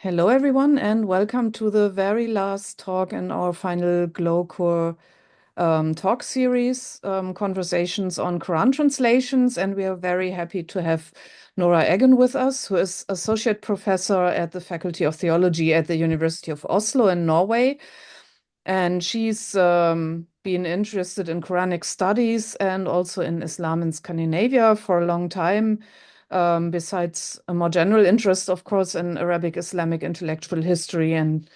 Hello, everyone, and welcome to the very last talk in our final Glowcore talk series, Conversations on Quran Translations. And we are very happy to have Nora Eggen with us, who is Associate Professor at the Faculty of Theology at the University of Oslo in Norway. And she's been interested in Quranic studies and also in Islam in Scandinavia for a long time. Besides a more general interest, of course, in Arabic Islamic intellectual history and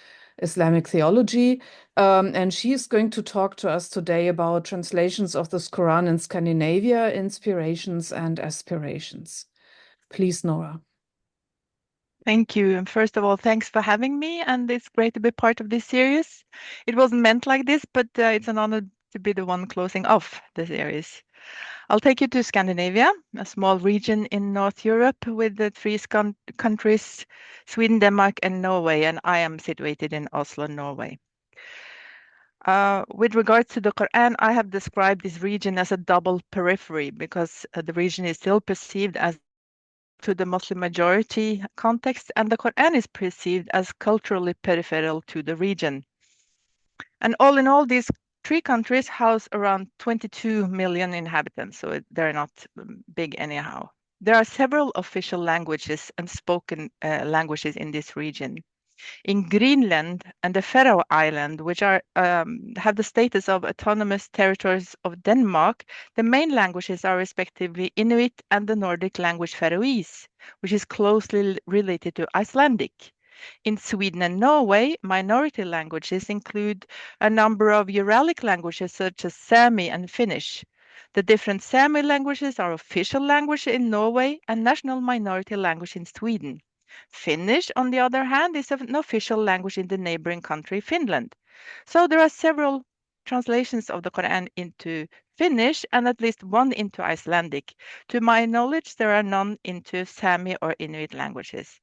Islamic theology. And she is going to talk to us today about translations of this Quran in Scandinavia, inspirations and aspirations. Please, Nora. Thank you. And first of all, thanks for having me. And it's great to be part of this series. It wasn't meant like this, but it's an honor to be the one closing off the series. I'll take you to Scandinavia, a small region in North Europe with the three countries, Sweden, Denmark, and Norway. And I am situated in Oslo, Norway. With regards to the Qur'an, I have described this region as a double periphery because the region is still perceived as to the Muslim majority context, and the Qur'an is perceived as culturally peripheral to the region. And all in all, these three countries house around 22 million inhabitants, so they're not big anyhow. There are several official languages and spoken languages in this region. In Greenland and the Faroe Island, which are have the status of autonomous territories of Denmark, the main languages are respectively Inuit and the Nordic language Faroese, which is closely related to Icelandic. In Sweden and Norway, minority languages include a number of Uralic languages such as Sami and Finnish. The different Sami languages are official language in Norway and national minority language in Sweden. Finnish, on the other hand, is an official language in the neighboring country, Finland. So there are several translations of the Quran into Finnish and at least one into Icelandic. To my knowledge, there are none into Sami or Inuit languages.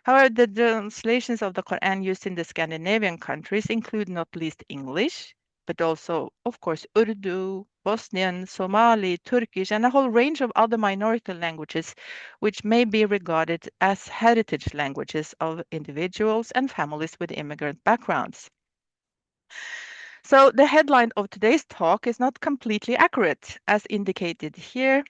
However, the translations of the Quran used in the Scandinavian countries include not least English, but also, of course, Urdu, Bosnian, Somali, Turkish, and a whole range of other minority languages, which may be regarded as heritage languages of individuals and families with immigrant backgrounds. So the headline of today's talk is not completely accurate, as indicated here.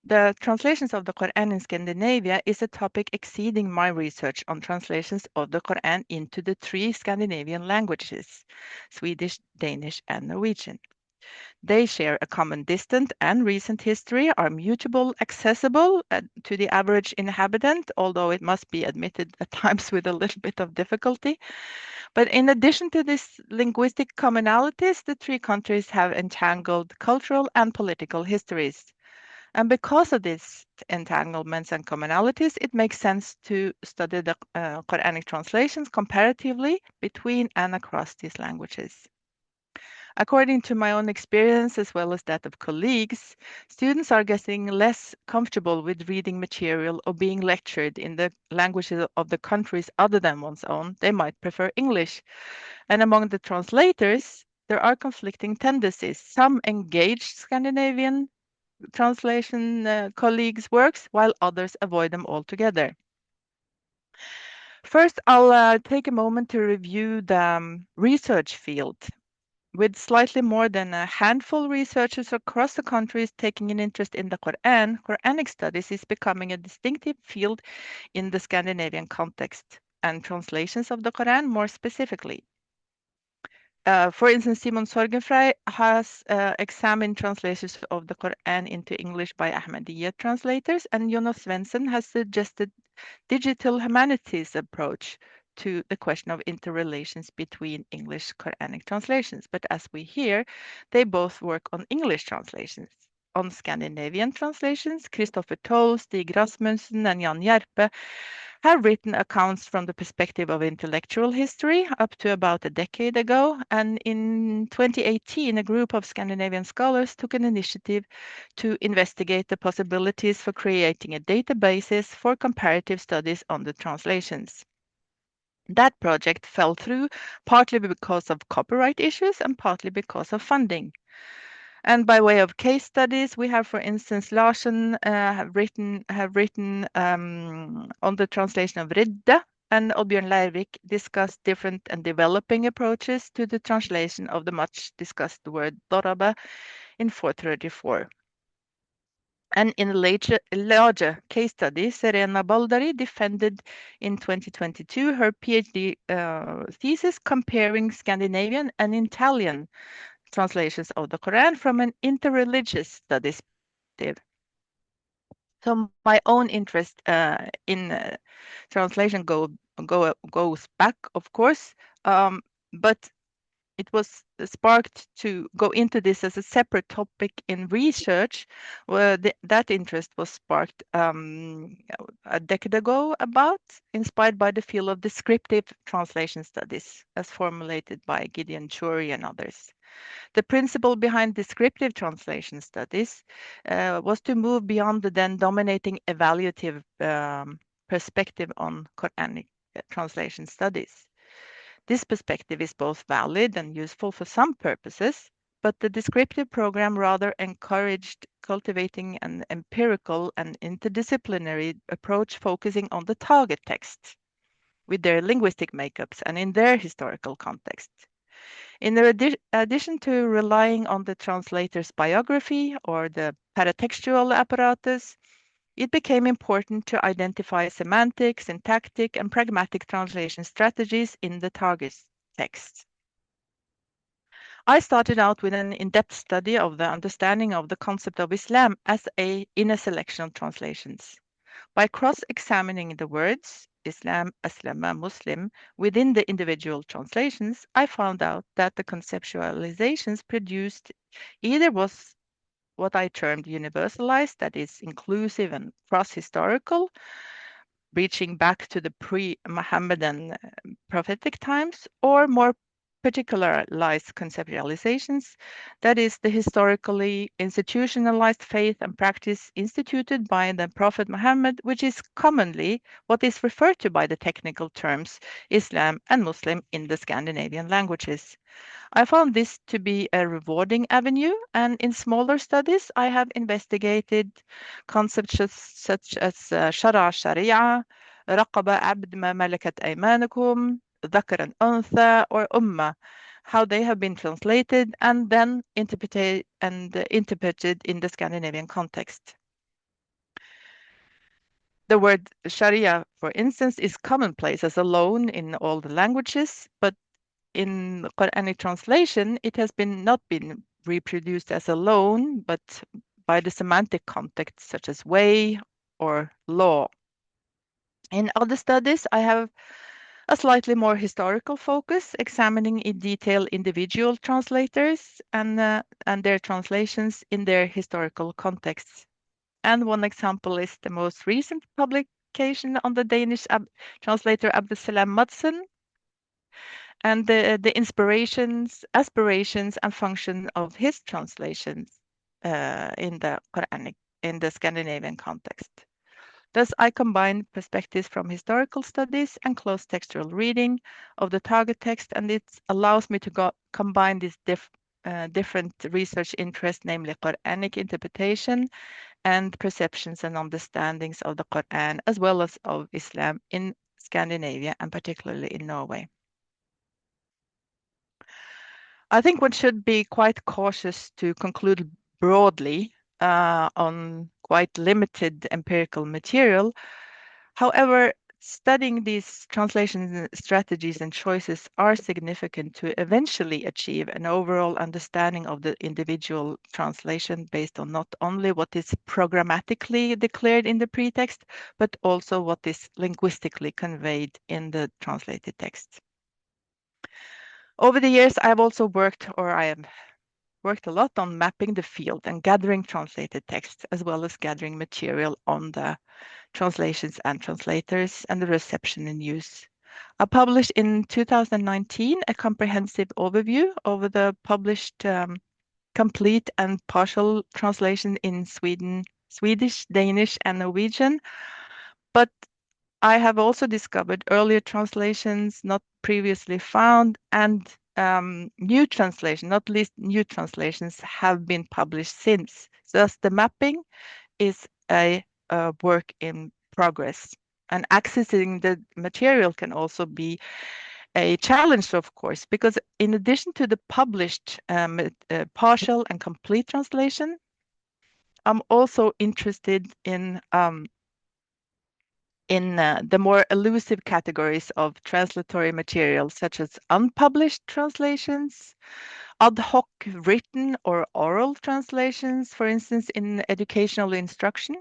The translations of the Qur'an in Scandinavia is a topic exceeding my research on translations of the Qur'an into the three Scandinavian languages, Swedish, Danish, and Norwegian. They share a common distant and recent history, are mutable, accessible to the average inhabitant, although it must be admitted at times with a little bit of difficulty. But in addition to these linguistic commonalities, the three countries have entangled cultural and political histories. And because of these entanglements and commonalities, it makes sense to study the Quranic translations comparatively between and across these languages. According to my own experience, as well as that of colleagues, students are getting less comfortable with reading material or being lectured in the languages of the countries other than one's own. They might prefer English. And among the translators, there are conflicting tendencies. Some engage Scandinavian translation colleagues' works, while others avoid them altogether. First, I'll take a moment to review the research field. With slightly more than a handful of researchers across the countries taking an interest in the Qur'an, Quranic studies is becoming a distinctive field in the Scandinavian context, and translations of the Qur'an more specifically. For instance, Simon Sorgenfrey has examined translations of the Qur'an into English by Ahmadiyya translators, and Jonas Svensson has suggested digital humanities approach to the question of interrelations between English Quranic translations. But as we hear, they both work on English translations. On Scandinavian translations, Christopher Toll, Stig Rasmussen, and Jan Jerpe have written accounts from the perspective of intellectual history up to about a decade ago. And in 2018, a group of Scandinavian scholars took an initiative to investigate the possibilities for creating a databasis for comparative studies on the translations. That project fell through, partly because of copyright issues and partly because of funding. And by way of case studies, we have, for instance, Larsen have written on the translation of Ridde, and Oddbjørn Leirvik discussed different and developing approaches to the translation of the much discussed word Dorabe in 434. And in a larger case study, Serena Baldari defended in 2022 her PhD thesis comparing Scandinavian and Italian translations of the Quran from an interreligious studies perspective. So my own interest in translation goes back, of course, but it was sparked to go into this as a separate topic in research, where that interest was sparked a decade ago, inspired by the field of descriptive translation studies, as formulated by Gideon Churi and others. The principle behind descriptive translation studies was to move beyond the then dominating evaluative perspective on Quranic translation studies. This perspective is both valid and useful for some purposes, but the descriptive program rather encouraged cultivating an empirical and interdisciplinary approach focusing on the target texts with their linguistic makeups and in their historical context. In addition to relying on the translator's biography or the paratextual apparatus, it became important to identify semantic, syntactic, and pragmatic translation strategies in the target text. I started out with an in-depth study of the understanding of the concept of Islam in a selection of translations. By cross-examining the words Islam, Aslama, Muslim within the individual translations, I found out that the conceptualizations produced either was what I termed universalized, that is inclusive and cross-historical, reaching back to the pre-Muhammadan prophetic times, or more particularized conceptualizations, that is the historically institutionalized faith and practice instituted by the Prophet Muhammad, which is commonly what is referred to by the technical terms Islam and Muslim in the Scandinavian languages. I found this to be a rewarding avenue, and in smaller studies, I have investigated concepts such as Shara Sharia, Raqaba Abd Ma Malakat Aymanukum, Dhakar and Untha, or Ummah, how they have been translated and then interpreted in the Scandinavian context. The word Sharia, for instance, is commonplace as a loan in all the languages, but in Quranic translation, it has not been reproduced as a loan, but by the semantic context, such as way or law. In other studies, I have a slightly more historical focus, examining in detail individual translators and their translations in their historical contexts. And one example is the most recent publication on the Danish translator Abdesalam Madsen, and the inspirations, aspirations, and function of his translations in the Scandinavian context. Thus, I combine perspectives from historical studies and close textual reading of the target text, and it allows me to combine these different research interests, namely Quranic interpretation and perceptions and understandings of the Qur'an, as well as of Islam in Scandinavia and particularly in Norway. I think one should be quite cautious to conclude broadly on quite limited empirical material. However, studying these translation strategies and choices are significant to eventually achieve an overall understanding of the individual translation based on not only what is programmatically declared in the pretext, but also what is linguistically conveyed in the translated text. Over the years, I have worked a lot on mapping the field and gathering translated texts, as well as gathering material on the translations and translators and the reception and use. I published in 2019 a comprehensive overview over the published complete and partial translation in Swedish, Danish, and Norwegian. But I have also discovered earlier translations not previously found, and new translation, not least new translations, have been published since. Thus, the mapping is a work in progress. And accessing the material can also be a challenge, of course, because in addition to the published partial and complete translation, I'm also interested in the more elusive categories of translatory material, such as unpublished translations, ad hoc written or oral translations, for instance, in educational instruction,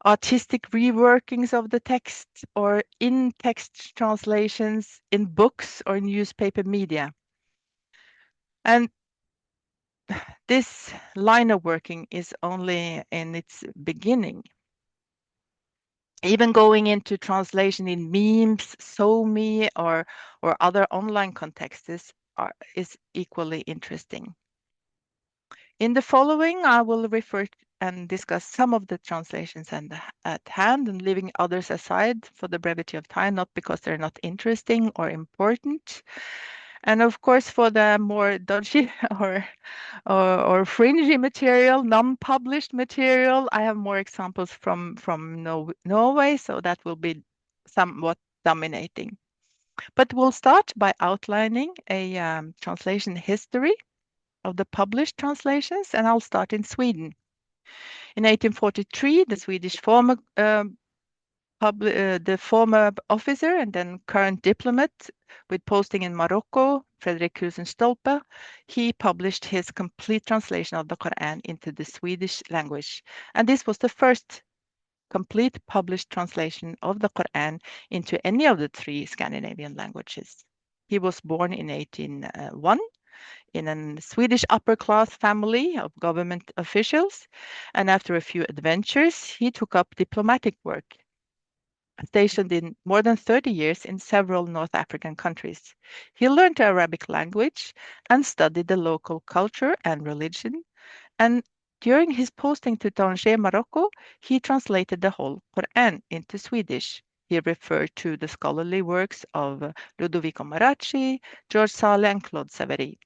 artistic reworkings of the text, or in-text translations in books or newspaper media. And this line of working is only in its beginning. Even going into translation in memes, SoMe, or other online contexts is equally interesting. In the following, I will refer and discuss some of the translations at hand, and leaving others aside for the brevity of time, not because they're not interesting or important. And of course, for the more dodgy or fringy material, non-published material, I have more examples from Norway, so that will be somewhat dominating. But we'll start by outlining a translation history of the published translations, and I'll start in Sweden. In 1843, the Swedish former the former officer and then current diplomat with posting in Morocco, Fredrik Stolpe, he published his complete translation of the Qur'an into the Swedish language. And this was the first complete published translation of the Qur'an into any of the 3 Scandinavian languages. He was born in 1801 in a Swedish upper-class family of government officials, and after a few adventures, he took up diplomatic work, stationed in more than 30 years in several North African countries. He learned the Arabic language and studied the local culture and religion, and during his posting to Tanger, Morocco, he translated the whole Qur'an into Swedish. He referred to the scholarly works of Ludovico Maracci, George Sale, and Claude Savary.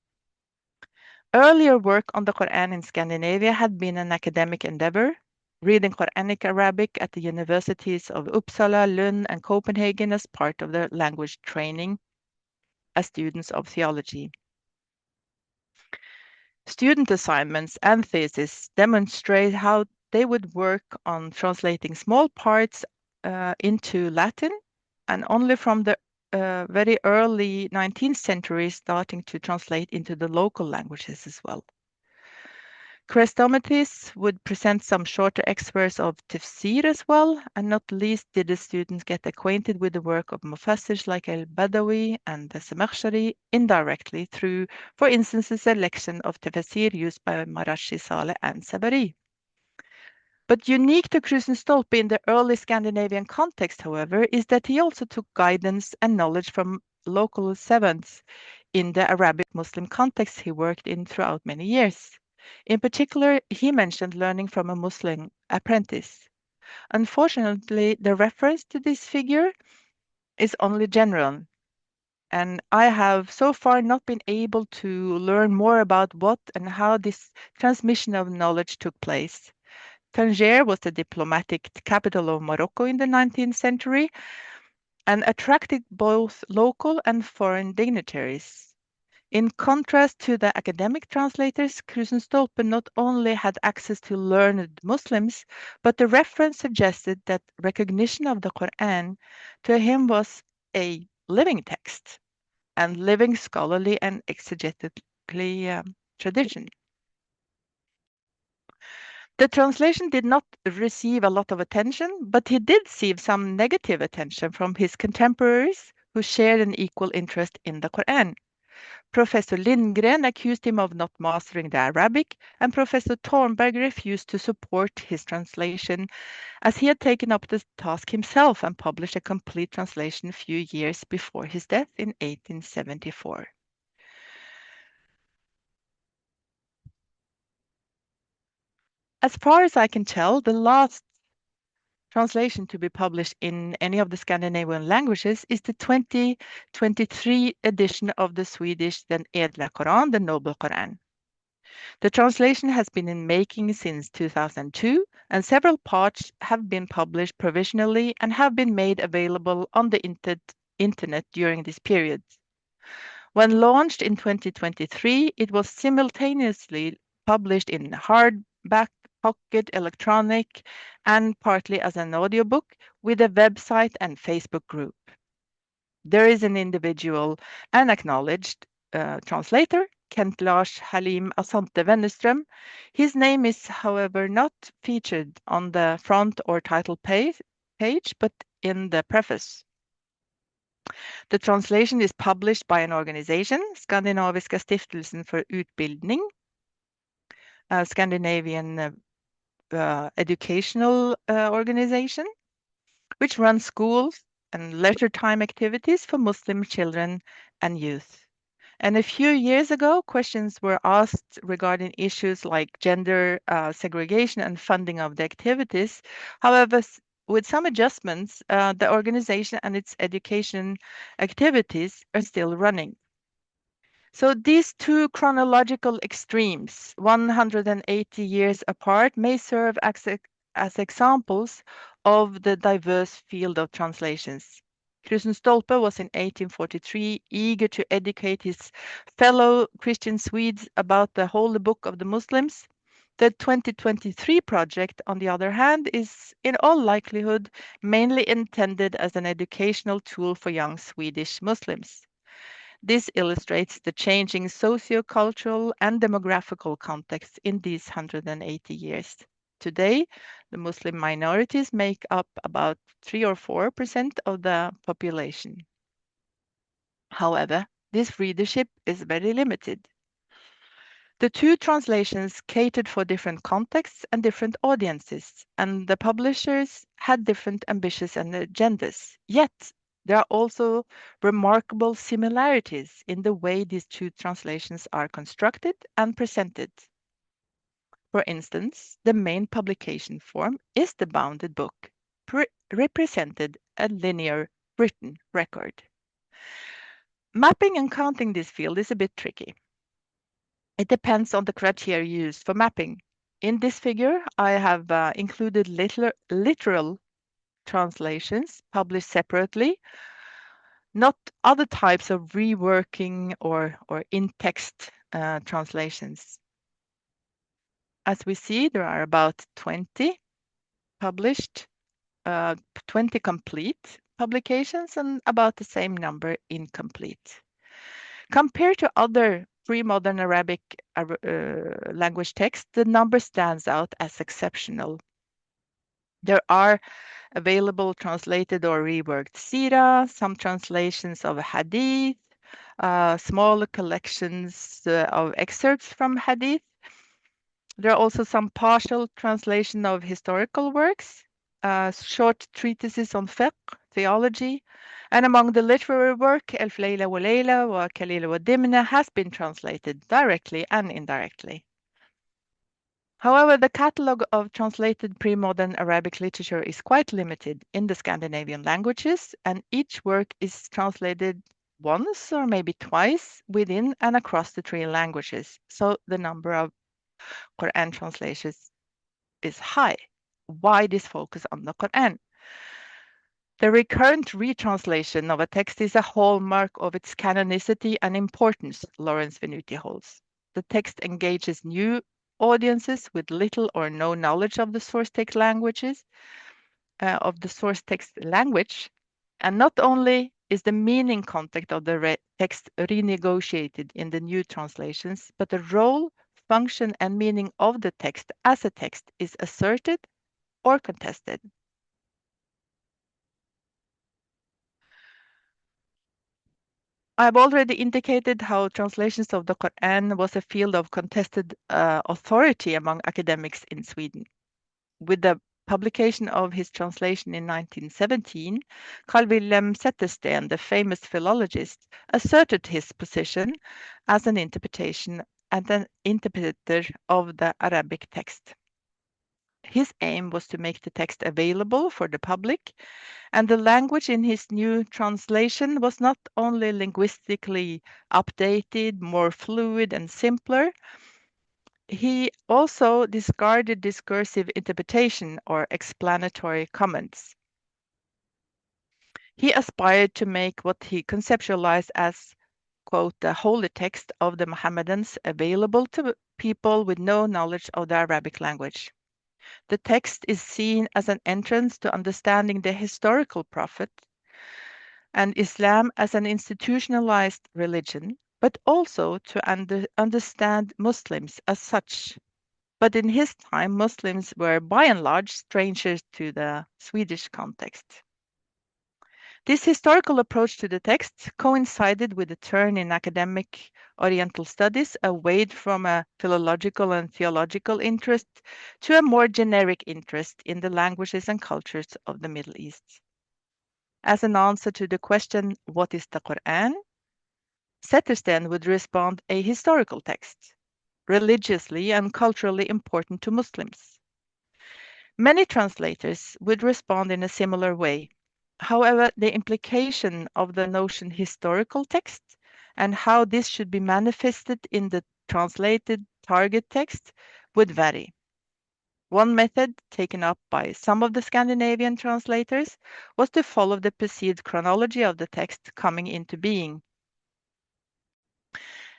Earlier work on the Qur'an in Scandinavia had been an academic endeavor, reading Quranic Arabic at the universities of Uppsala, Lund, and Copenhagen as part of their language training as students of theology. Student assignments and theses demonstrate how they would work on translating small parts into Latin, and only from the very early 19th century starting to translate into the local languages as well. Chrestomatis would present some shorter excerpts of tafsir as well, and not least did the students get acquainted with the work of mufassirs like al-Badawi and the Samakhshari indirectly through, for instance, the selection of tafsir used by Maracci, Saleh, and Sabari. But unique to Stolpe in the early Scandinavian context, however, is that he also took guidance and knowledge from local savants in the Arabic Muslim context he worked in throughout many years. In particular, he mentioned learning from a Muslim apprentice. Unfortunately, the reference to this figure is only general, and I have so far not been able to learn more about what and how this transmission of knowledge took place. Tanger was the diplomatic capital of Morocco in the 19th century and attracted both local and foreign dignitaries. In contrast to the academic translators, Stolpe not only had access to learned Muslims, but the reference suggested that recognition of the Qur'an to him was a living text and living scholarly and exegetically tradition. The translation did not receive a lot of attention, but he did receive some negative attention from his contemporaries who shared an equal interest in the Qur'an. Professor Lindgren accused him of not mastering the Arabic, and Professor Thornberg refused to support his translation, as he had taken up the task himself and published a complete translation a few years before his death in 1874. As far as I can tell, the last translation to be published in any of the Scandinavian languages is the 2023 edition of the Swedish Den Edla Qur'an, the Noble Qur'an. The translation has been in making since 2002, and several parts have been published provisionally and have been made available on the internet during this period. When launched in 2023, it was simultaneously published in hardback, pocket, electronic, and partly as an audiobook with a website and Facebook group. There is an individual and acknowledged translator, Kent Lars Halim Asante Wennerström. His name is, however, not featured on the front or title page, but in the preface. The translation is published by an organization, Skandinaviska Stiftelsen for Utbildning, a Scandinavian educational organization, which runs schools and leisure time activities for Muslim children and youth. And a few years ago, questions were asked regarding issues like gender segregation and funding of the activities. However, with some adjustments, the organization and its education activities are still running. So these two chronological extremes, 180 years apart, may serve as examples of the diverse field of translations. Stolpe was in 1843 eager to educate his fellow Christian Swedes about the Holy Book of the Muslims. The 2023 project, on the other hand, is in all likelihood mainly intended as an educational tool for young Swedish Muslims. This illustrates the changing socio-cultural and demographical context in these 180 years. Today, the Muslim minorities make up about 3 or 4% of the population. However, this readership is very limited. The two translations catered for different contexts and different audiences, and the publishers had different ambitions and agendas. Yet, there are also remarkable similarities in the way these two translations are constructed and presented. For instance, the main publication form is the bounded book, represented a linear written record. Mapping and counting this field is a bit tricky. It depends on the criteria used for mapping. In this figure, I have included literal translations published separately, not other types of reworking or in-text translations. As we see, there are about 20 published, 20 complete publications, and about the same number incomplete. Compared to other pre-modern Arabic language texts, the number stands out as exceptional. There are available translated or reworked sira, some translations of hadith, smaller collections of excerpts from hadith. There are also some partial translation of historical works, short treatises on fiqh, theology, and among the literary work, Elf Layla wa Layla wa Kalila wa Dimna has been translated directly and indirectly. However, the catalogue of translated pre-modern Arabic literature is quite limited in the Scandinavian languages, and each work is translated once or maybe twice within and across the three languages. So the number of Qur'an translations is high. Why this focus on the Qur'an? The recurrent retranslation of a text is a hallmark of its canonicity and importance, Lawrence Venuti holds. The text engages new audiences with little or no knowledge of the source text language, and not only is the meaning content of the text renegotiated in the new translations, but the role, function, and meaning of the text as a text is asserted or contested. I've already indicated how translations of the Qur'an was a field of contested authority among academics in Sweden. With the publication of his translation in 1917, Carl Wilhelm Zettersten, the famous philologist, asserted his position as an interpreter of the Arabic text. His aim was to make the text available for the public, and the language in his new translation was not only linguistically updated, more fluid and simpler, he also discarded discursive interpretation or explanatory comments. He aspired to make what he conceptualized as, quote, the holy text of the Mohammedans available to people with no knowledge of the Arabic language. The text is seen as an entrance to understanding the historical prophet and Islam as an institutionalized religion, but also to understand Muslims as such. But in his time, Muslims were by and large strangers to the Swedish context. This historical approach to the text coincided with a turn in academic Oriental studies away from a philological and theological interest to a more generic interest in the languages and cultures of the Middle East. As an answer to the question, what is the Qur'an? Settersten would respond, a historical text, religiously and culturally important to Muslims. Many translators would respond in a similar way. However, the implication of the notion historical text and how this should be manifested in the translated target text would vary. One method taken up by some of the Scandinavian translators was to follow the perceived chronology of the text coming into being.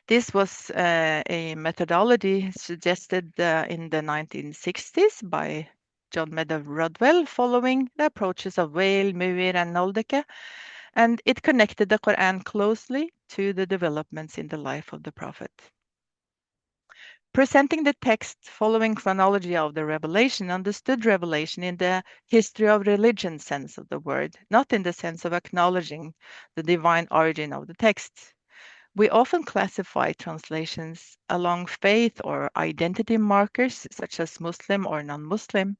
This was a methodology suggested in the 1960s by John Meadow Rodwell, following the approaches of Weil, Muir, and Noldeke, and it connected the Qur'an closely to the developments in the life of the Prophet. Presenting the text following chronology of the revelation understood revelation in the history of religion sense of the word, not in the sense of acknowledging the divine origin of the text. We often classify translations along faith or identity markers, such as Muslim or non-Muslim,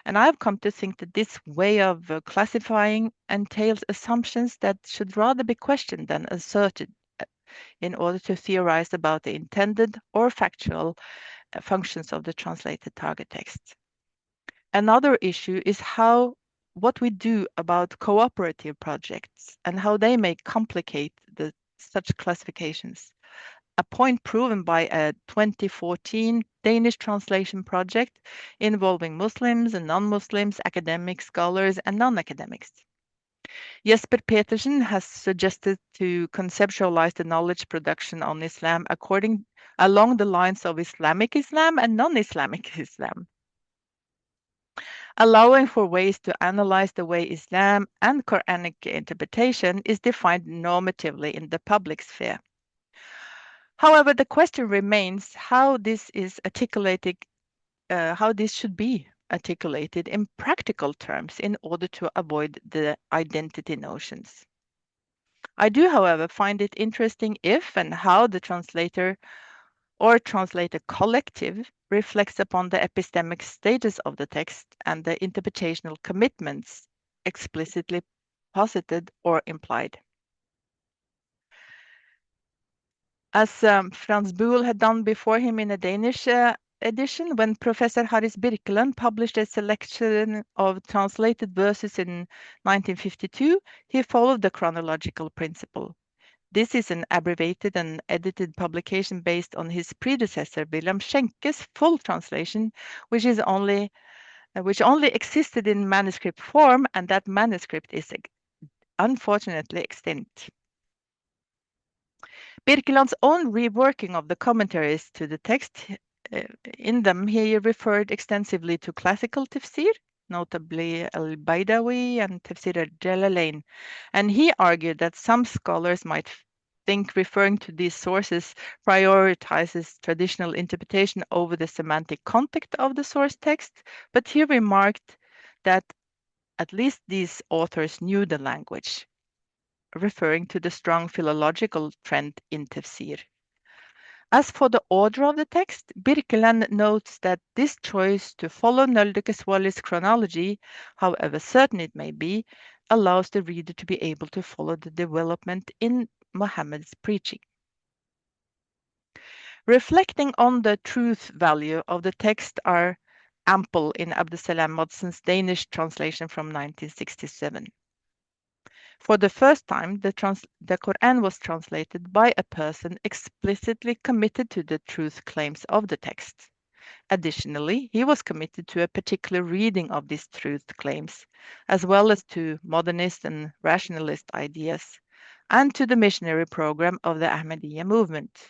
and I've come to think that this way of classifying entails assumptions that should rather be questioned than asserted in order to theorize about the intended or factual functions of the translated target text. Another issue is what we do about cooperative projects and how they may complicate such classifications. A point proven by a 2014 Danish translation project involving Muslims and non-Muslims, academics, scholars, and non-academics. Jesper Petersen has suggested to conceptualize the knowledge production on Islam along the lines of Islamic Islam and non-Islamic Islam, allowing for ways to analyze the way Islam and Quranic interpretation is defined normatively in the public sphere. However, the question remains how this should be articulated in practical terms in order to avoid the identity notions. I do, however, find it interesting if and how the translator or translator collective reflects upon the epistemic status of the text and the interpretational commitments explicitly posited or implied. As Frans Boel had done before him in a Danish edition, when Professor Harris Birkeland published a selection of translated verses in 1952, he followed the chronological principle. This is an abbreviated and edited publication based on his predecessor William Schenke's full translation, which only existed in manuscript form, and that manuscript is unfortunately extinct. Birkeland's own reworking of the commentaries to the text, in them he referred extensively to classical tafsir, notably al-Baydawi and Tafsir al-Jalalain, and he argued that some scholars might think referring to these sources prioritizes traditional interpretation over the semantic context of the source text, but he remarked that at least these authors knew the language, referring to the strong philological trend in tafsir. As for the order of the text, Birkeland notes that this choice to follow Nöldeke-Swally's chronology, however certain it may be, allows the reader to be able to follow the development in Muhammad's preaching. Reflecting on the truth value of the text are ample in Abdesalam Modson's Danish translation from 1967. For the first time, the Qur'an was translated by a person explicitly committed to the truth claims of the text. Additionally, he was committed to a particular reading of these truth claims, as well as to modernist and rationalist ideas, and to the missionary program of the Ahmadiyya movement.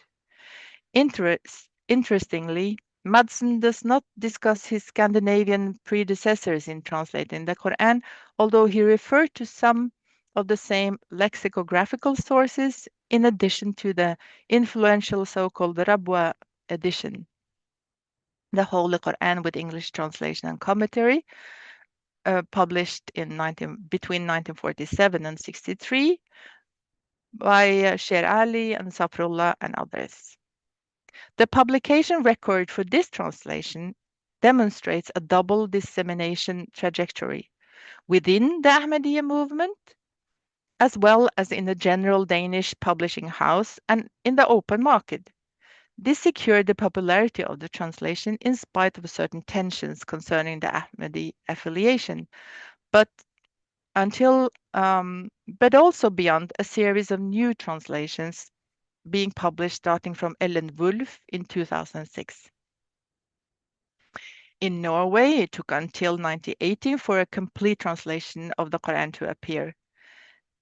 Interestingly, Madsen does not discuss his Scandinavian predecessors in translating the Qur'an, although he referred to some of the same lexicographical sources in addition to the influential so-called Rabwa edition, the Holy Qur'an with English translation and commentary, published between 1947 and 63 by Sher Ali and Safrullah and others. The publication record for this translation demonstrates a double dissemination trajectory within the Ahmadiyya movement, as well as in the general Danish publishing house and in the open market. This secured the popularity of the translation in spite of certain tensions concerning the Ahmadi affiliation, but also beyond a series of new translations being published starting from Ellen Wolf in 2006. In Norway, it took until 1918 for a complete translation of the Qur'an to appear.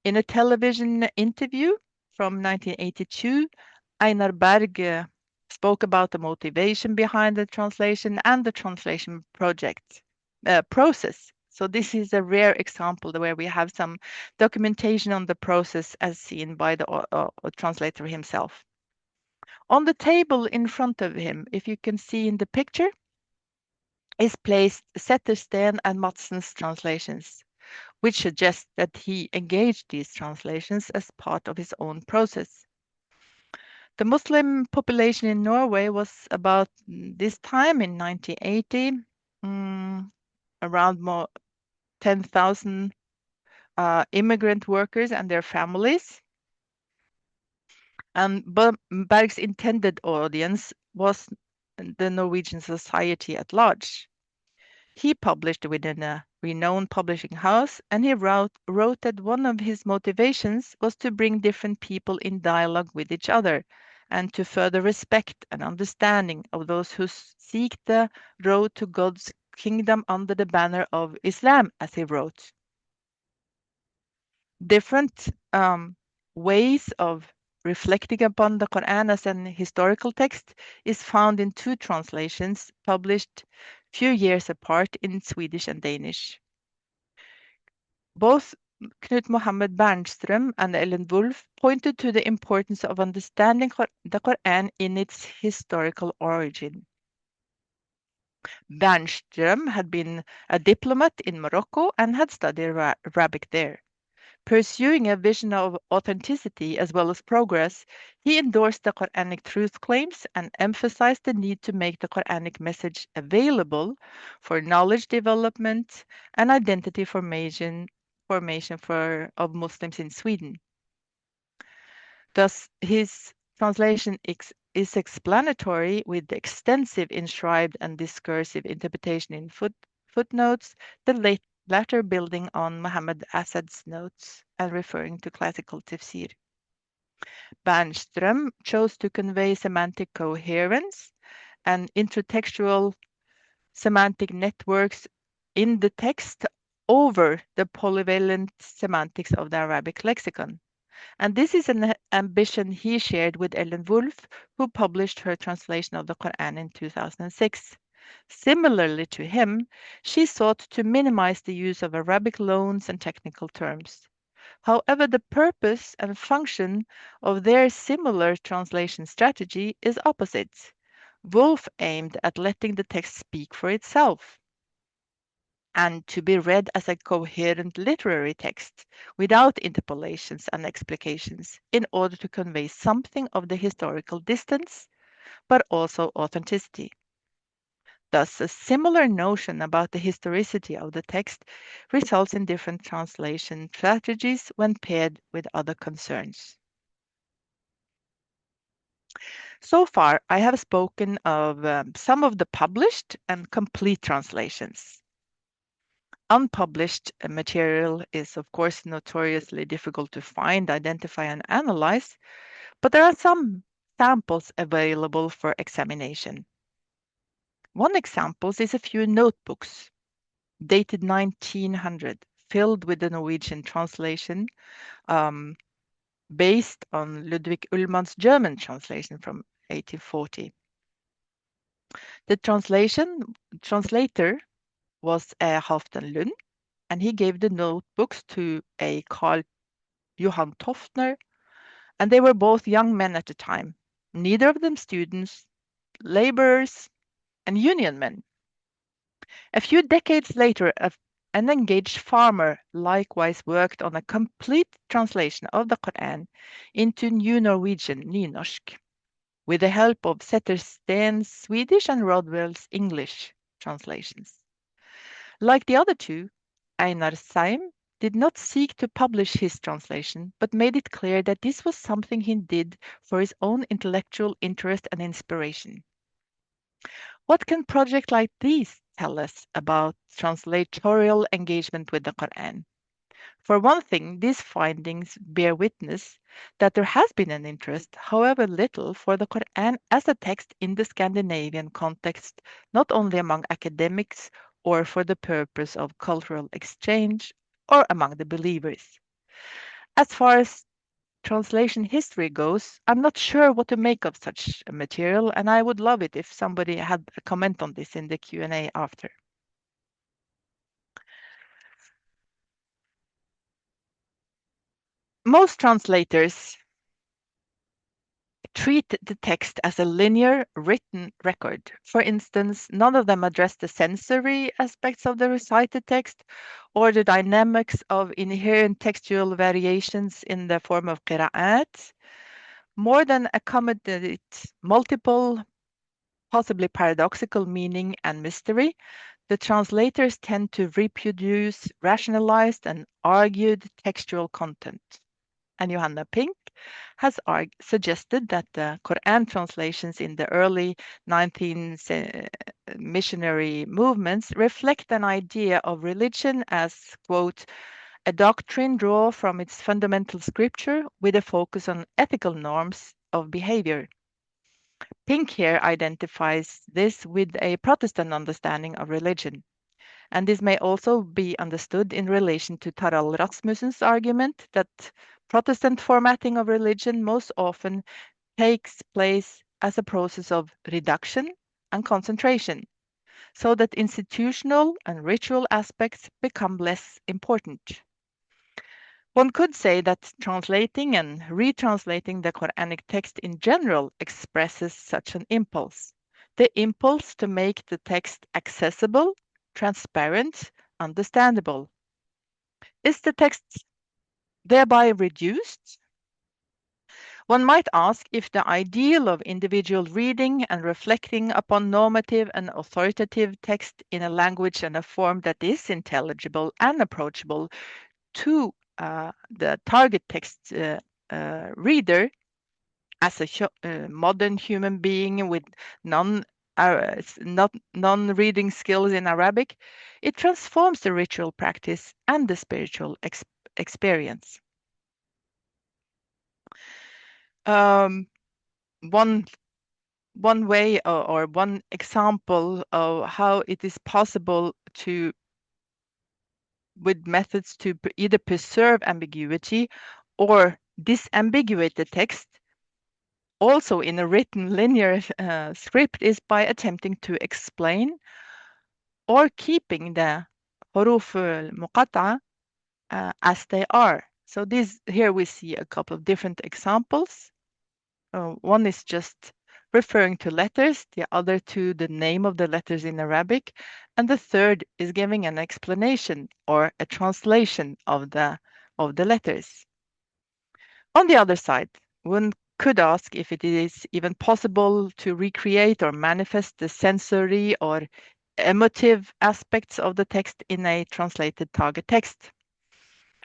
In a television interview from 1982, Einar Berg spoke about the motivation behind the translation and the translation process. So this is a rare example where we have some documentation on the process as seen by the translator himself. On the table in front of him, if you can see in the picture, is placed Settersten and Madsen's translations, which suggests that he engaged these translations as part of his own process. The Muslim population in Norway was about this time in 1980, around more 10,000 immigrant workers and their families. And Berg's intended audience was the Norwegian society at large. He published within a renowned publishing house, and he wrote that one of his motivations was to bring different people in dialogue with each other and to further respect and understanding of those who seek the road to God's kingdom under the banner of Islam, as he wrote. Different ways of reflecting upon the Qur'an as an historical text is found in two translations published few years apart in Swedish and Danish. Both Knut Mohammed Bernström and Ellen Wolf pointed to the importance of understanding the Qur'an in its historical origin. Bernström had been a diplomat in Morocco and had studied Arabic there. Pursuing a vision of authenticity as well as progress, he endorsed the Quranic truth claims and emphasized the need to make the Quranic message available for knowledge development and identity formation of Muslims in Sweden. Thus, his translation is explanatory with the extensive inscribed and discursive interpretation in footnotes, the latter building on Muhammad Asad's notes and referring to classical tafsir. Bernström chose to convey semantic coherence and intertextual semantic networks in the text over the polyvalent semantics of the Arabic lexicon. And this is an ambition he shared with Ellen Wolf, who published her translation of the Qur'an in 2006. Similarly to him, she sought to minimize the use of Arabic loans and technical terms. However, the purpose and function of their similar translation strategy is opposite. Wolf aimed at letting the text speak for itself and to be read as a coherent literary text without interpolations and explications in order to convey something of the historical distance, but also authenticity. Thus, a similar notion about the historicity of the text results in different translation strategies when paired with other concerns. So far, I have spoken of some of the published and complete translations. Unpublished material is, of course, notoriously difficult to find, identify, and analyze, but there are some samples available for examination. One example is a few notebooks dated 1900, filled with the Norwegian translation, based on Ludwig Ullmann's German translation from 1840. The translator was Halfdan Lund, and he gave the notebooks to a Carl Johan Toftner, and they were both young men at the time, neither of them students, laborers, and union men. A few decades later, an engaged farmer likewise worked on a complete translation of the Qur'an into New Norwegian, Nynorsk, with the help of Zettersten's Swedish and Rodwell's English translations. Like the other two, Einar Seim did not seek to publish his translation, but made it clear that this was something he did for his own intellectual interest and inspiration. What can projects like these tell us about translatorial engagement with the Quran? For one thing, these findings bear witness that there has been an interest, however little, for the Quran as a text in the Scandinavian context, not only among academics or for the purpose of cultural exchange or among the believers. As far as translation history goes, I'm not sure what to make of such a material, and I would love it if somebody had a comment on this in the Q&A after. Most translators treat the text as a linear written record. For instance, none of them address the sensory aspects of the recited text or the dynamics of inherent textual variations in the form of qira'at, more than accommodate multiple, possibly paradoxical meaning and mystery. The translators tend to reproduce rationalized and argued textual content. And Johanna Pink has suggested that the Qur'an translations in the early 19th missionary movements reflect an idea of religion as, quote, a doctrine drawn from its fundamental scripture with a focus on ethical norms of behavior. Pink here identifies this with a Protestant understanding of religion. And this may also be understood in relation to Tarald Rasmussen's argument that Protestant formatting of religion most often takes place as a process of reduction and concentration, so that institutional and ritual aspects become less important. One could say that translating and retranslating the Quranic text in general expresses such an impulse, the impulse to make the text accessible, transparent, understandable. Is the text thereby reduced? One might ask if the ideal of individual reading and reflecting upon normative and authoritative text in a language and a form that is intelligible and approachable to the target text reader as a modern human being with non-reading skills in Arabic, it transforms the ritual practice and the spiritual experience. One way or one example of how it is possible to, with methods to either preserve ambiguity or disambiguate the text, also in a written linear script, is by attempting to explain or keeping the huruf al-muqatta as they are. So here we see a couple of different examples. One is just referring to letters, the other to the name of the letters in Arabic, and the third is giving an explanation or a translation of the letters. On the other side, one could ask if it is even possible to recreate or manifest the sensory or emotive aspects of the text in a translated target text.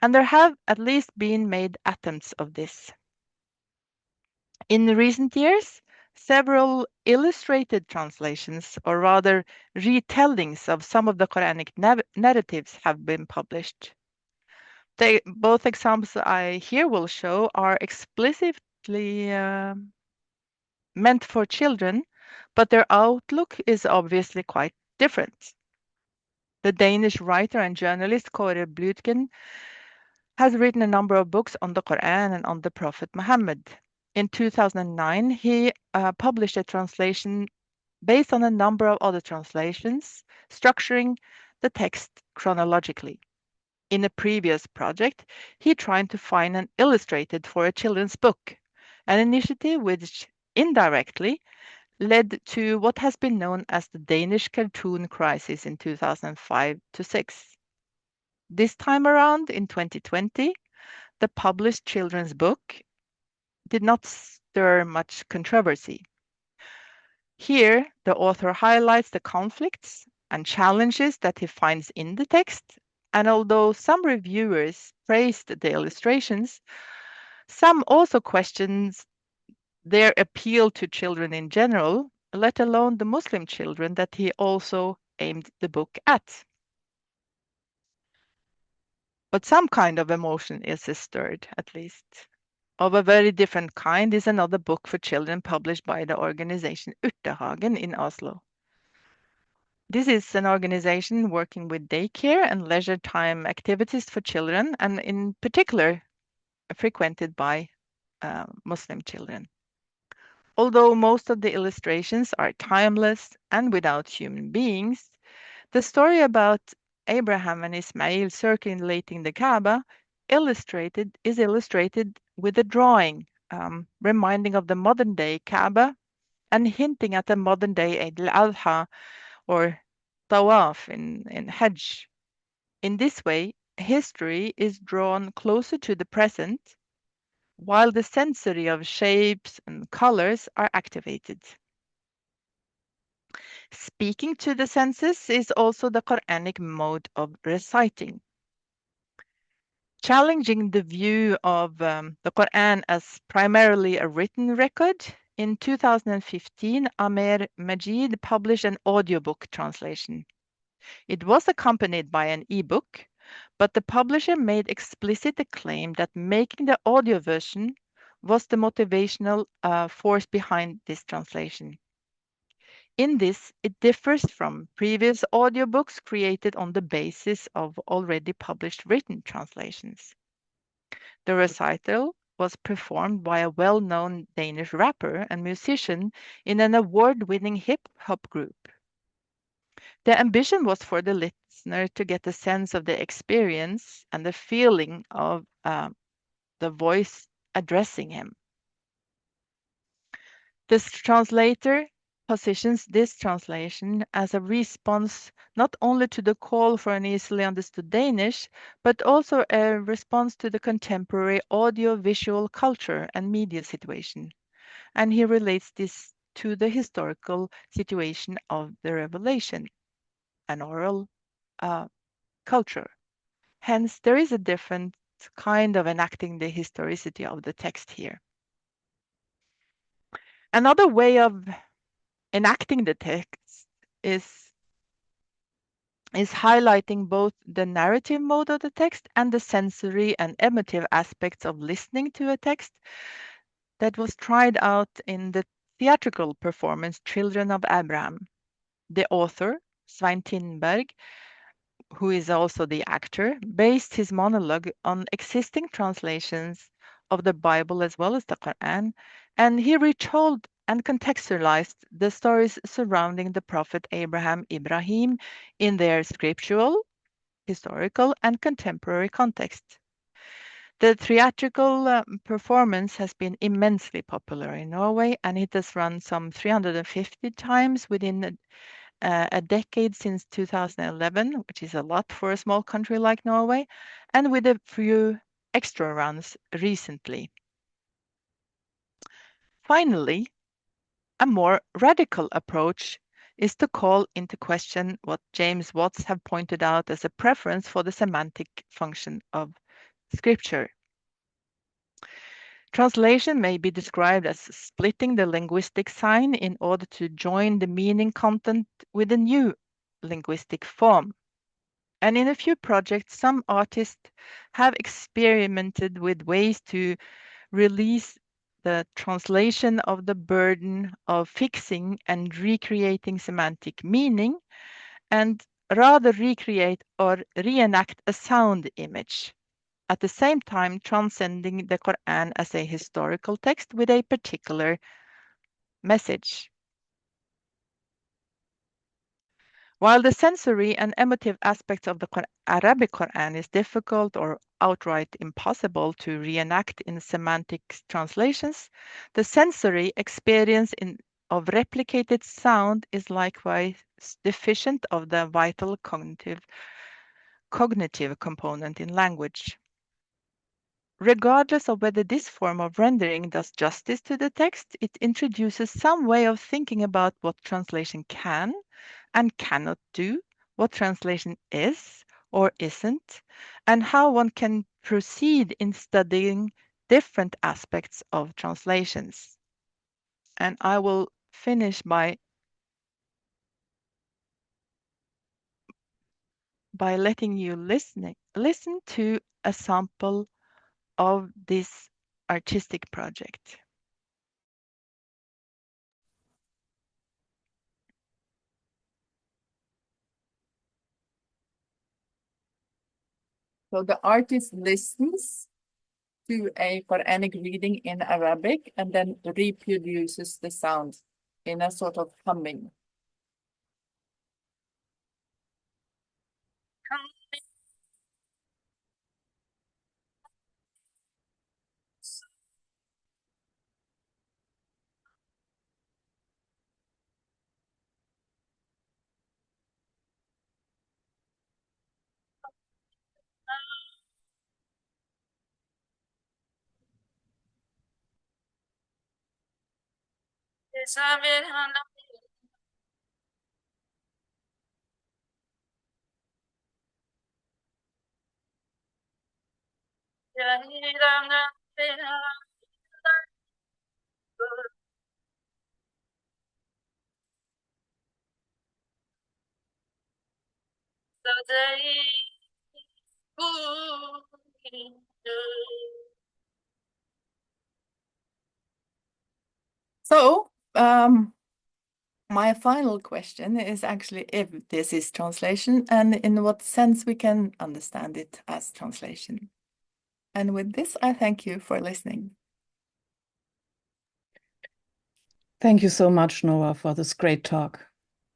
And there have at least been made attempts of this. In recent years, several illustrated translations, or rather retellings of some of the Quranic narratives have been published. Both examples I here will show are explicitly meant for children, but their outlook is obviously quite different. The Danish writer and journalist Kåre Bluitgen has written a number of books on the Qur'an and on the Prophet Muhammad. In 2009, he published a translation based on a number of other translations, structuring the text chronologically. In a previous project, he tried to find an illustrated for a children's book, an initiative which indirectly led to what has been known as the Danish cartoon crisis in 2005 to 6. This time around, in 2020, the published children's book did not stir much controversy. Here, the author highlights the conflicts and challenges that he finds in the text, and although some reviewers praised the illustrations, some also questioned their appeal to children in general, let alone the Muslim children that he also aimed the book at. But some kind of emotion is stirred, at least. Of a very different kind is another book for children published by the organization Urtehagen in Oslo. This is an organization working with daycare and leisure time activities for children, and in particular frequented by Muslim children. Although most of the illustrations are timeless and without human beings, the story about Abraham and Ismail circulating the Kaaba is illustrated with a drawing, reminding of the modern day Kaaba and hinting at the modern day Eid al-Adha or Tawaf in Hajj. In this way, history is drawn closer to the present, while the sensory of shapes and colors are activated. Speaking to the senses is also the Quranic mode of reciting. Challenging the view of the Qur'an as primarily a written record, in 2015, Amer Majid published an audiobook translation. It was accompanied by an ebook, but the publisher made explicit the claim that making the audio version was the motivational force behind this translation. In this, it differs from previous audiobooks created on the basis of already published written translations. The recital was performed by a well-known Danish rapper and musician in an award-winning hip-hop group. The ambition was for the listener to get a sense of the experience and the feeling of the voice addressing him. This translator positions this translation as a response not only to the call for an easily understood Danish, but also a response to the contemporary audio-visual culture and media situation. And he relates this to the historical situation of the revelation, an oral culture. Hence, there is a different kind of enacting the historicity of the text here. Another way of enacting the text is highlighting both the narrative mode of the text and the sensory and emotive aspects of listening to a text that was tried out in the theatrical performance Children of Abraham. The author, Svein Tinberg, who is also the actor, based his monologue on existing translations of the Bible as well as the Qur'an, and he retold and contextualized the stories surrounding the prophet Ibrahim in their scriptural, historical, and contemporary context. The theatrical performance has been immensely popular in Norway, and it has run some 350 times within a decade since 2011, which is a lot for a small country like Norway, and with a few extra runs recently. Finally, a more radical approach is to call into question what James Watts have pointed out as a preference for the semantic function of scripture. Translation may be described as splitting the linguistic sign in order to join the meaning content with a new linguistic form. And in a few projects, some artists have experimented with ways to release the translation of the burden of fixing and recreating semantic meaning, and rather recreate or reenact a sound image, at the same time transcending the Qur'an as a historical text with a particular message. While the sensory and emotive aspects of the Arabic Qur'an is difficult or outright impossible to reenact in semantic translations, the sensory experience of replicated sound is likewise deficient of the vital cognitive component in language. Regardless of whether this form of rendering does justice to the text, it introduces some way of thinking about what translation can and cannot do, what translation is or isn't, and how one can proceed in studying different aspects of translations. And I will finish by letting you listen to a sample of this artistic project. So the artist listens to a Quranic reading in Arabic and then reproduces the sound in a sort of humming. So, my final question is actually if this is translation and in what sense we can understand it as translation. And with this, I thank you for listening. Thank you so much, Nora, for this great talk.